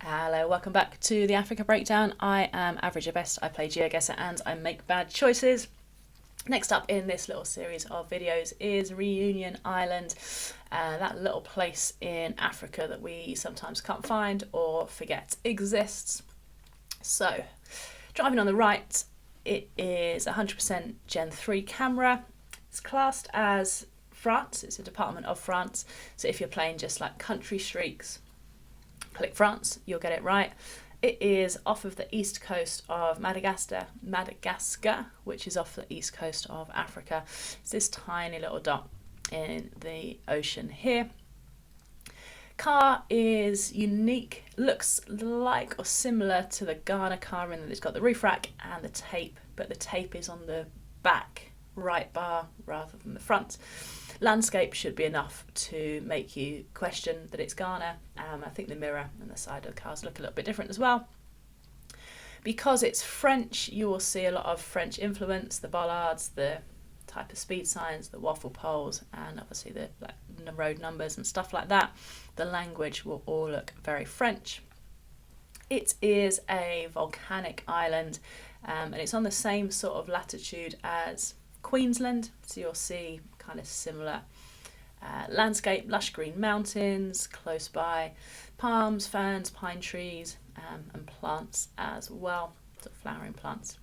Hello, welcome back to the Africa Breakdown. I am Average at Best, I play Geoguessr and I make bad choices. Next up in this little series of videos is Reunion Island, that little place in Africa that we sometimes can't find or forget exists. So, driving on the right, it is 100% Gen 3 camera. It's classed as France, it's a department of France, so if you're playing just like country streaks, click France, you'll get it right. It is off of the east coast of Madagascar, which is off the east coast of Africa. It's this tiny little dot in the ocean here. Car is unique, looks like or similar to the Ghana car in that it's got the roof rack and the tape, but the tape is on the back right bar rather than the front. Landscape should be enough to make you question that it's Ghana. I think the mirror and the side of the cars look a little bit different as well. Because it's French, you will see a lot of French influence, the bollards, the type of speed signs, the waffle poles, and obviously the road numbers and stuff like that. The language will all look very French. It is a volcanic island, and it's on the same sort of latitude as Queensland, so you'll see kind of similar landscape, lush green mountains close by, palms, ferns, pine trees, and plants as well, sort of flowering plants.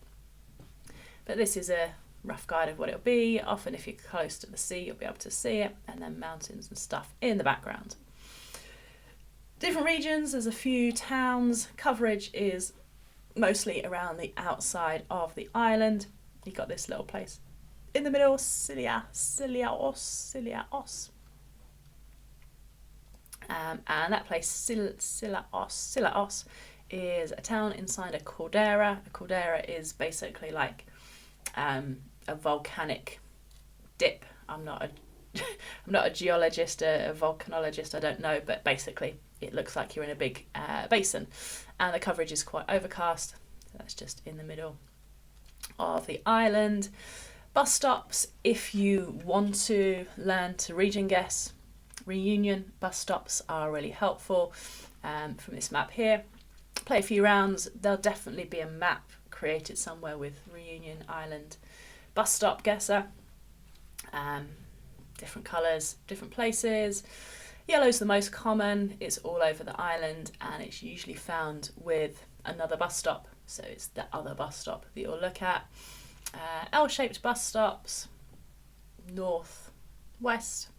But this is a rough guide of what it'll be. Often if you're close to the sea you'll be able to see it, and then mountains and stuff in the background. Different regions, there's a few towns. Coverage is mostly around the outside of the island. You've got this little place in the middle, Siliaos. And that place, Siliaos, is a town inside a caldera. A caldera is basically like a volcanic dip. I'm not a geologist, a volcanologist, I don't know, but basically it looks like you're in a big basin, and the coverage is quite overcast. That's just in the middle of the island. Bus stops, if you want to learn to region guess Reunion, bus stops are really helpful. From this map here, play a few rounds, there'll definitely be a map created somewhere with Reunion Island bus stop guesser. Different colours, different places. Yellow's the most common, it's all over the island, and it's usually found with another bus stop, so it's the other bus stop that you'll look at. L-shaped bus stops, north, west.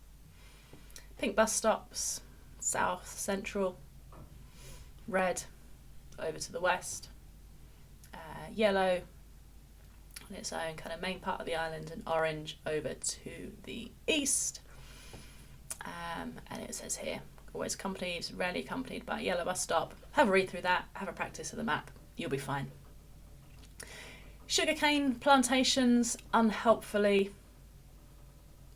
Pink bus stops, south, central. Red, over to the west. Yellow, on its own kind of main part of the island, and orange over to the east. And it says here, always accompanied, rarely accompanied by a yellow bus stop. Have a read through that, have a practice of the map, you'll be fine. Sugarcane plantations, unhelpfully,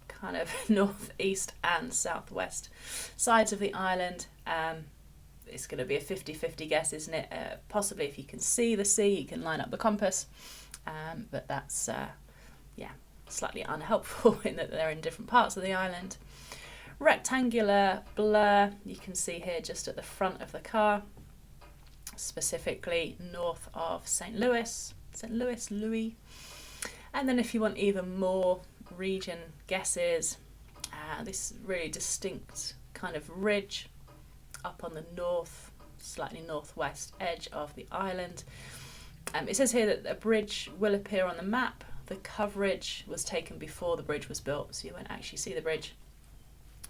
kind of northeast and southwest sides of the island. It's going to be a 50-50 guess, isn't it? Possibly if you can see the sea, you can line up the compass, but that's slightly unhelpful in that they're in different parts of the island. Rectangular blur, you can see here just at the front of the car, specifically north of St. Louis. And then if you want even more region guesses, this really distinct kind of ridge up on the north, slightly northwest edge of the island. It says here that a bridge will appear on the map. The coverage was taken before the bridge was built, so you won't actually see the bridge,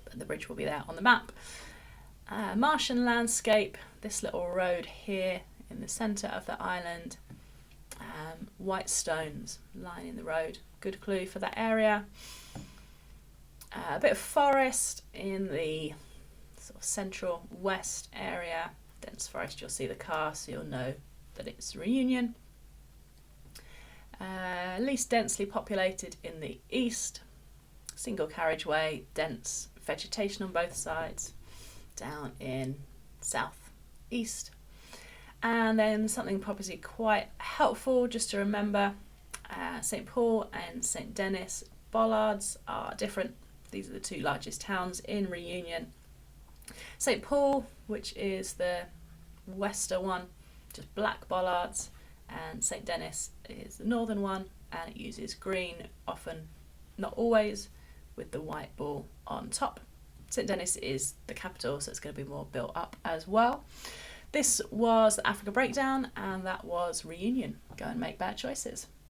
but the bridge will be there on the map. Martian landscape, this little road here in the centre of the island. White stones lining the road, good clue for that area. A bit of forest in the sort of central west area, dense forest, you'll see the car so you'll know that it's Reunion. Least densely populated in the east, single carriageway, dense vegetation on both sides. Down in southeast. And then something probably quite helpful just to remember, St. Paul and St. Denis bollards are different. These are the two largest towns in Reunion. St. Paul, which is the Wester one, just black bollards, and St Denis is the northern one, and it uses green, often, not always, with the white ball on top. St Denis is the capital, so it's going to be more built up as well. This was the Africa Breakdown, and that was Reunion. Go and make bad choices.